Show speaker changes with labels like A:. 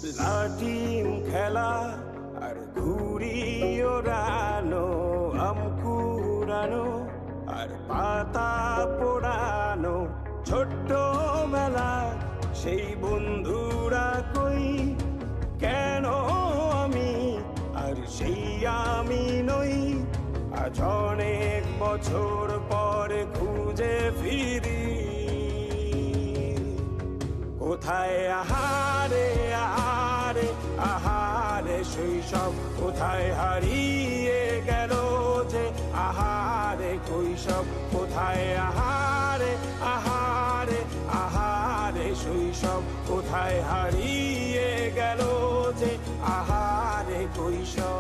A: লাটিম খেলা আর ঘুড়ি ওড়ানো, আম কুড়ানো আর পাতা পোড়ানো, ছোট্ট বেলা সেই বন্ধুরা কই, কেন আমি আর সেই আমি নই। আজ অনেক বছর পরে খুঁজে ফিরি, কোথায় আহারে আহারে আহারে শৈশব, কোথায় হারিয়ে গেল যে আহারে কৈশব, কোথায় আহারে আহারে আহারে শৈশব, কোথায় হারিয়ে গেল যে আহারে কৈশব।